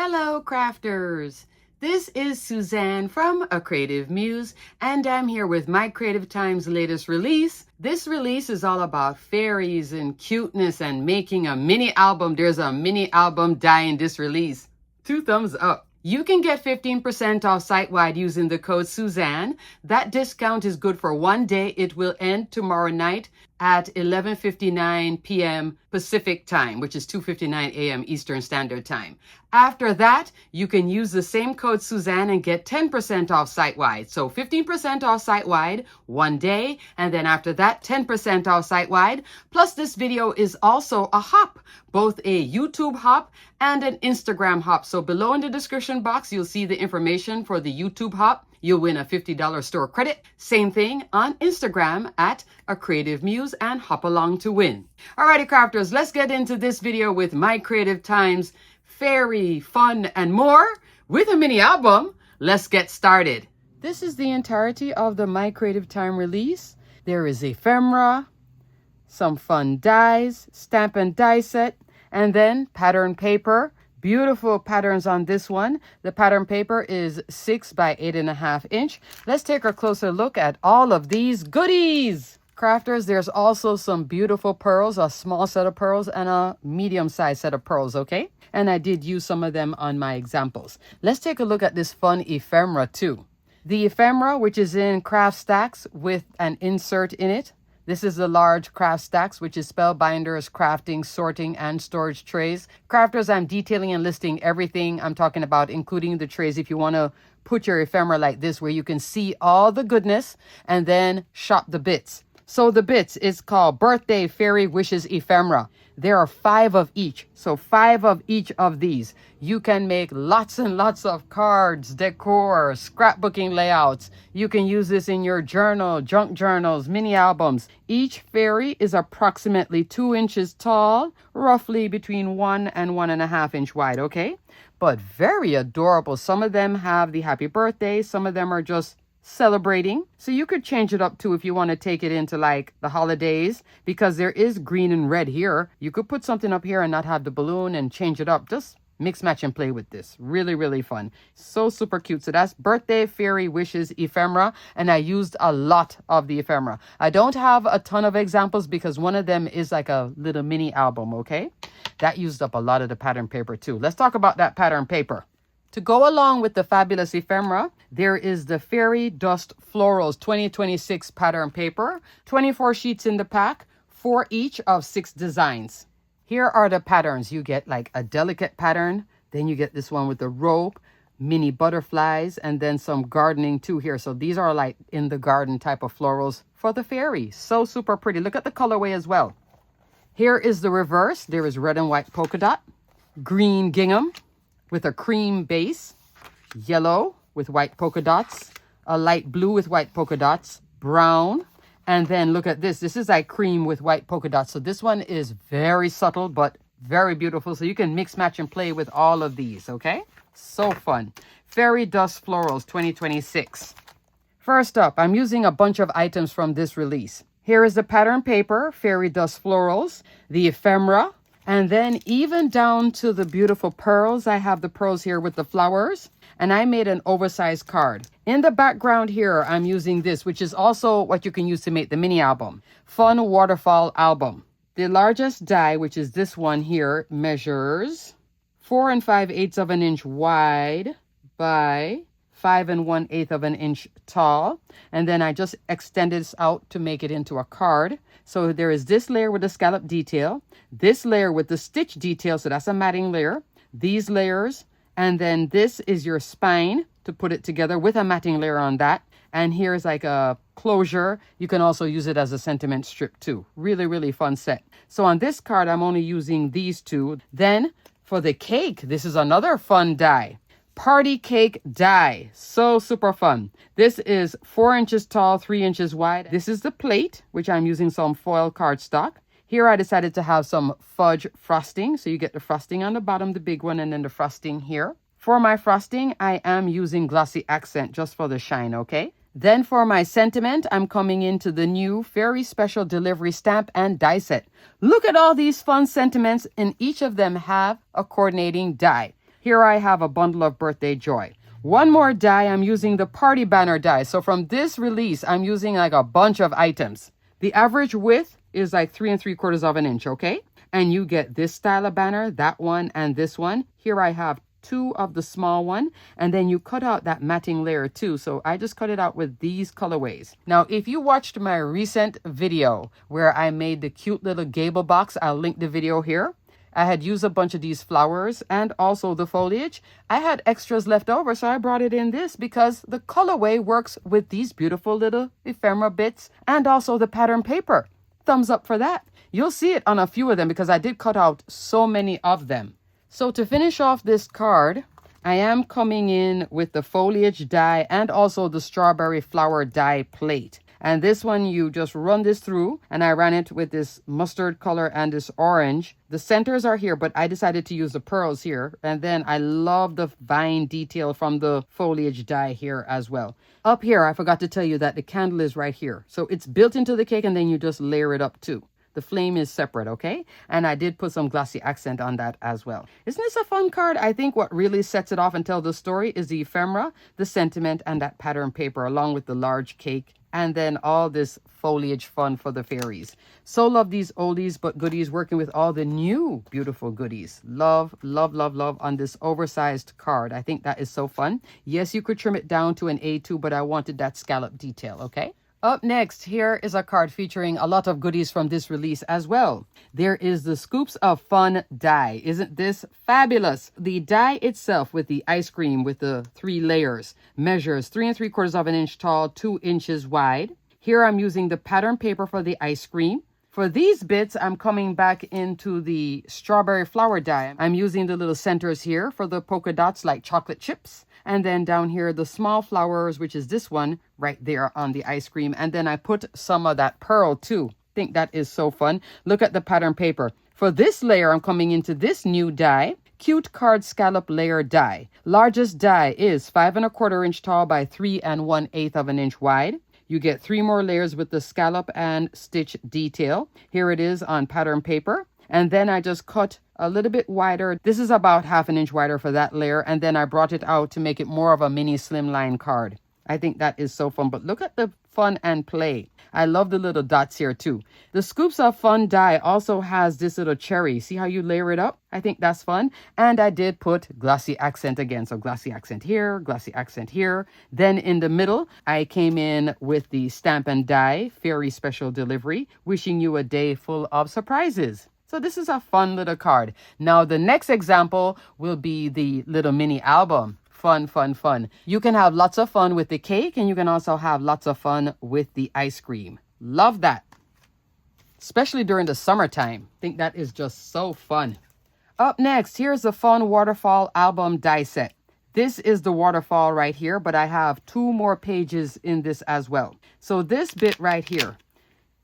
Hello, crafters! This is Suzanne from A Creative Muse, and I'm here with mycreativetime's latest release. This release is all about fairies and cuteness and making a mini album. There's a mini album die in this release. 2 thumbs up. You can get 15% off site-wide using the code Suzanne. That discount is good for 1 day. It will end tomorrow night at 11:59 p.m. Pacific time, which is 2:59 a.m. Eastern Standard Time. After that, you can use the same code Suzanne and get 10% off site-wide. So 15% off site-wide, 1 day, and then after that, 10% off site-wide. Plus, this video is also a hop, both a YouTube hop and an Instagram hop. So below in the description box, you'll see the information for the YouTube hop. You'll win a $50 store credit. Same thing on Instagram at A Creative Muse and hop along to win. Alrighty, crafters, let's get into this video with mycreativetime's fairy, fun, and more with a mini album. Let's get started. This is the entirety of the mycreativetime release. There is ephemera, some fun dies, stamp and die set, and then pattern paper. Beautiful patterns on this one. The pattern paper is 6 by 8.5 inch. Let's take a closer look at all of these goodies. Crafters, there's also some beautiful pearls, a small set of pearls and a medium-sized set of pearls, okay? And I did use some of them on my examples. Let's take a look at this fun ephemera too. The ephemera, which is in craft stacks with an insert in it. This is the large craft stacks, which is spellbinders, crafting, sorting, and storage trays. Crafters, I'm detailing and listing everything I'm talking about, including the trays if you want to put your ephemera like this, where you can see all the goodness and then shop the bits. So the bits is called Birthday Fairy Wishes Ephemera. There are 5 of each. So 5 of each of these. You can make lots and lots of cards, decor, scrapbooking layouts. You can use this in your journal, junk journals, mini albums. Each fairy is approximately 2 inches tall, roughly between 1 and 1.5 inch wide, okay? But very adorable. Some of them have the happy birthday. Some of them are just celebrating. So you could change it up too if you want to take it into like the holidays, because there is green and red here. You could put something up here and not have the balloon and change it up. Just mix, match, and play with this. Really, really fun. So super cute. So that's Birthday Fairy Wishes Ephemera, and I used a lot of the ephemera. I don't have a ton of examples because one of them is like a little mini album, okay? That used up a lot of the pattern paper too. Let's talk about that pattern paper. To go along with the fabulous ephemera, there is the Fairy Dust Florals 2026 pattern paper. 24 sheets in the pack, 4 each of 6 designs. Here are the patterns. You get like a delicate pattern, then you get this one with the rope, mini butterflies, and then some gardening too here. So these are like in the garden type of florals for the fairy. So super pretty. Look at the colorway as well. Here is the reverse. There is red and white polka dot, green gingham with a cream base, yellow with white polka dots, a light blue with white polka dots, brown, and then look at this. This is like cream with white polka dots. So this one is very subtle, but very beautiful. So you can mix, match, and play with all of these, okay? So fun. Fairy Dust Florals 2026. First up, I'm using a bunch of items from this release. Here is the pattern paper, Fairy Dust Florals, the ephemera, and then even down to the beautiful pearls. I have the pearls here with the flowers, and I made an oversized card. In the background here, I'm using this, which is also what you can use to make the mini album. Fun Waterfall album. The largest die, which is this one here, measures 4 5/8 of an inch wide by 5 1/8 of an inch tall. And then I just extended this out to make it into a card. So there is this layer with the scallop detail, this layer with the stitch detail, so that's a matting layer, these layers, and then this is your spine to put it together with a matting layer on that. And here's like a closure. You can also use it as a sentiment strip too. Really, really fun set. So on this card, I'm only using these 2. Then for the cake, this is another fun die. Party cake die. So super fun. This is 4 inches tall, 3 inches wide. This is the plate, which I'm using some foil cardstock. Here I decided to have some fudge frosting. So you get the frosting on the bottom, the big one, and then the frosting here. For my frosting, I am using glossy accent just for the shine, okay? Then for my sentiment, I'm coming into the new Fairy Special Delivery Stamp and Die Set. Look at all these fun sentiments, and each of them have a coordinating die. Here I have a bundle of Birthday Joy. One more die, I'm using the party banner die. So from this release, I'm using like a bunch of items. The average width is like 3 3/4 of an inch, okay? And you get this style of banner, that one, and this one. Here I have 2 of the small one, and then you cut out that matting layer too. So I just cut it out with these colorways. Now, if you watched my recent video where I made the cute little gable box, I'll link the video here. I had used a bunch of these flowers and also the foliage. I had extras left over, so I brought it in this because the colorway works with these beautiful little ephemera bits and also the pattern paper. Thumbs up for that. You'll see it on a few of them because I did cut out so many of them. So to finish off this card, I am coming in with the foliage die and also the strawberry flower die plate. And this one, you just run this through, and I ran it with this mustard color and this orange. The centers are here, but I decided to use the pearls here. And then I love the vine detail from the foliage die here as well. Up here, I forgot to tell you that the candle is right here. So it's built into the cake, and then you just layer it up too. The flame is separate, okay? And I did put some glossy accent on that as well. Isn't this a fun card? I think what really sets it off and tells the story is the ephemera, the sentiment, and that pattern paper, along with the large cake, and then all this foliage fun for the fairies. So love these oldies but goodies, working with all the new beautiful goodies. Love, love, love, love on this oversized card. I think that is so fun. Yes, you could trim it down to an A2, but I wanted that scallop detail, okay? Up next, here is a card featuring a lot of goodies from this release as well. There is the Scoops of Fun die. Isn't this fabulous? The die itself with the ice cream with the 3 layers measures 3 3/4 of an inch tall, 2 inches wide. Here I'm using the pattern paper for the ice cream. For these bits, I'm coming back into the strawberry flower die. I'm using the little centers here for the polka dots like chocolate chips. And then down here, the small flowers, which is this one right there on the ice cream. And then I put some of that pearl too. I think that is so fun. Look at the pattern paper. For this layer, I'm coming into this new die. Cute card scallop layer die. Largest die is 5 1/4 inch tall by 3 1/8 of an inch wide. You get 3 more layers with the scallop and stitch detail. Here it is on pattern paper. And then I just cut a little bit wider. This is about 1/2 inch wider for that layer. And then I brought it out to make it more of a mini slimline card. I think that is so fun. But look at the fun and play. I love the little dots here too. The Scoops of Fun die also has this little cherry. See how you layer it up? I think that's fun. And I did put glossy accent again. So glossy accent here, glossy accent here. Then in the middle, I came in with the Stamp and Die Fairy Special Delivery, wishing you a day full of surprises. So this is a fun little card. Now the next example will be the little mini album. Fun, fun, fun. You can have lots of fun with the cake, and you can also have lots of fun with the ice cream. Love that. Especially during the summertime. I think that is just so fun. Up next, here's the fun Waterfall album die set. This is the waterfall right here, but I have 2 more pages in this as well. So this bit right here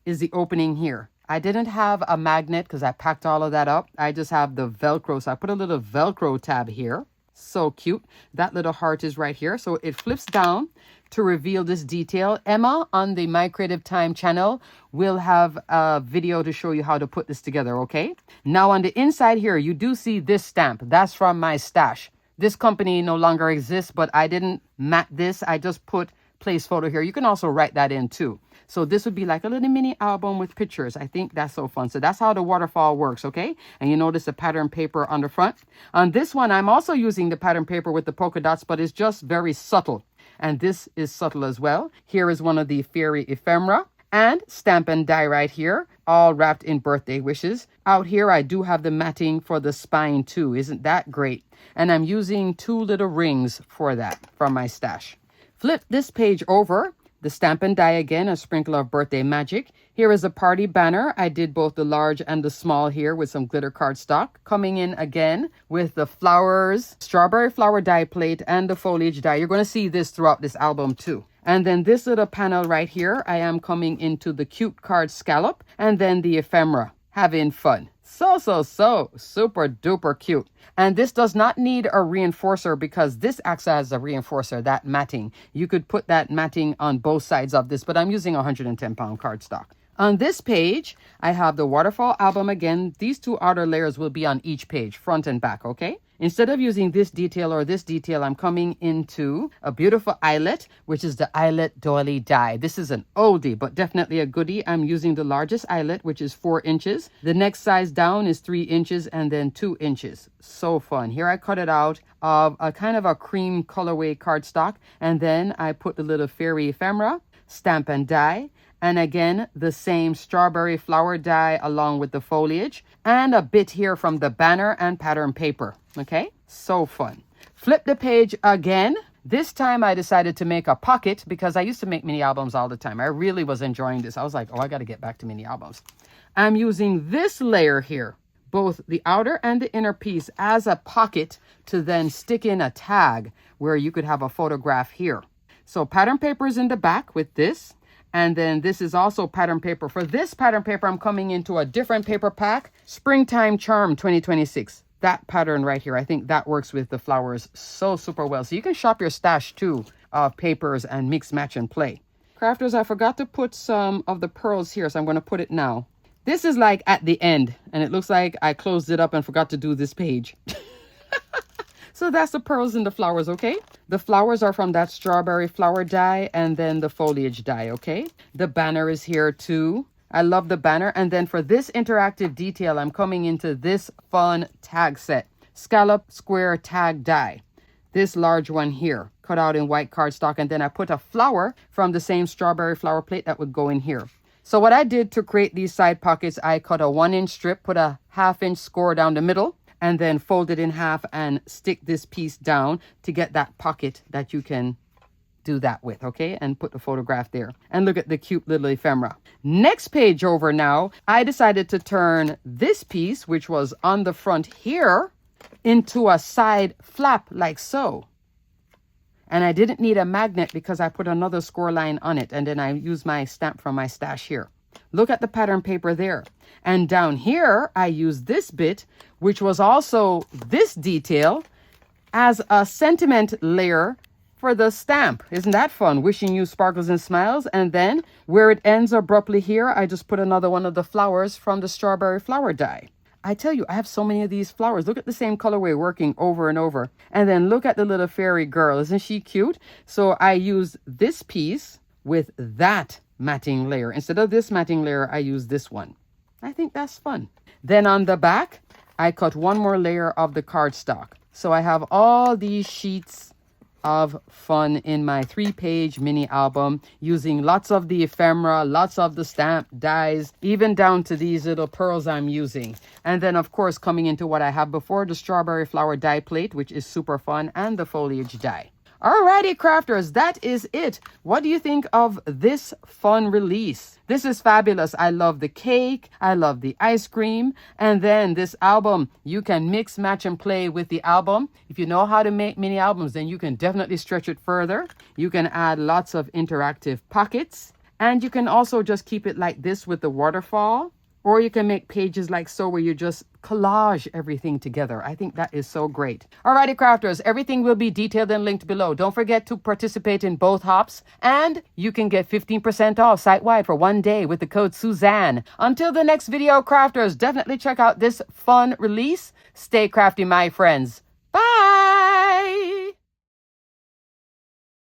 is the opening here. I didn't have a magnet because I packed all of that up. I just have the Velcro. So I put a little Velcro tab here. So cute. That little heart is right here. So it flips down to reveal this detail. Emma on the My Creative Time channel will have a video to show you how to put this together, okay? Now on the inside here, you do see this stamp. That's from my stash. This company no longer exists, but I didn't mat this. I just put place photo here. You can also write that in too. So this would be like a little mini album with pictures. I think that's so fun. So that's how the waterfall works, okay? And you notice the pattern paper on the front. On this one, I'm also using the pattern paper with the polka dots, but it's just very subtle. And this is subtle as well. Here is one of the fairy ephemera and Stamp and Die right here, all wrapped in birthday wishes. Out here, I do have the matting for the spine too. Isn't that great? And I'm using 2 little rings for that from my stash. Flip this page over. The Stamp and Die again, a sprinkle of birthday magic. Here is a party banner. I did both the large and the small here with some glitter cardstock. Coming in again with the flowers, strawberry flower die plate, and the foliage die. You're going to see this throughout this album too. And then this little panel right here, I am coming into the cute card scallop and then the ephemera. Having fun. So super duper cute. And this does not need a reinforcer because this acts as a reinforcer, that matting. You could put that matting on both sides of this, but I'm using 110-pound cardstock. On this page, I have the Waterfall album again. These 2 outer layers will be on each page, front and back, okay? Instead of using this detail or this detail, I'm coming into a beautiful eyelet, which is the eyelet doily die. This is an oldie, but definitely a goodie. I'm using the largest eyelet, which is 4 inches. The next size down is 3 inches and then 2 inches. So fun. Here I cut it out of a kind of a cream colorway cardstock, and then I put the little fairy ephemera, stamp and die, and again the same strawberry flower die along with the foliage, and a bit here from the banner and pattern paper. Okay, so fun. Flip the page again. This time I decided to make a pocket because I used to make mini albums all the time. I really was enjoying this. I was like, oh, I got to get back to mini albums. I'm using this layer here, both the outer and the inner piece, as a pocket to then stick in a tag where you could have a photograph here. So pattern paper is in the back with this. And then this is also pattern paper. For this pattern paper, I'm coming into a different paper pack, Springtime Charm 2026. That pattern right here, I think that works with the flowers so super well. So you can shop your stash too of papers and mix, match, and play. Crafters, I forgot to put some of the pearls here, so I'm going to put it now. This is like at the end, and it looks like I closed it up and forgot to do this page. So that's the pearls and the flowers, okay? The flowers are from that strawberry flower die and then the foliage die, okay? The banner is here too. I love the banner. And then for this interactive detail, I'm coming into this fun tag set. Scallop square tag die. This large one here, cut out in white cardstock. And then I put a flower from the same strawberry flower plate that would go in here. So what I did to create these side pockets, I cut a 1-inch strip, put a 1/2-inch score down the middle, and then fold it in half and stick this piece down to get that pocket that you can do that with, okay? And put the photograph there. And look at the cute little ephemera. Next page over now, I decided to turn this piece, which was on the front here, into a side flap like so. And I didn't need a magnet because I put another score line on it. And then I used my stamp from my stash here. Look at the pattern paper there. And down here, I used this bit, which was also this detail, as a sentiment layer for the stamp. Isn't that fun? Wishing you sparkles and smiles. And then where it ends abruptly here, I just put another one of the flowers from the strawberry flower die. I tell you, I have so many of these flowers. Look at the same colorway working over and over. And then look at the little fairy girl. Isn't she cute? So I used this piece with that matting layer. Instead of this matting layer, I use this one. I think that's fun. Then on the back, I cut one more layer of the cardstock. So I have all these sheets of fun in my 3-page mini album, using lots of the ephemera, lots of the stamp dies, even down to these little pearls I'm using. And then of course coming into what I have before, the strawberry flower die plate, which is super fun, and the foliage die. Alrighty, crafters, that is it. What do you think of this fun release? This is fabulous. I love the cake. I love the ice cream. And then this album, you can mix, match, and play with the album. If you know how to make mini albums, then you can definitely stretch it further. You can add lots of interactive pockets. And you can also just keep it like this with the waterfall. Or you can make pages like so where you just collage everything together. I think that is so great. Alrighty, crafters, everything will be detailed and linked below. Don't forget to participate in both hops. And you can get 15% off site-wide for 1 day with the code Suzanne. Until the next video, crafters, definitely check out this fun release. Stay crafty, my friends. Bye!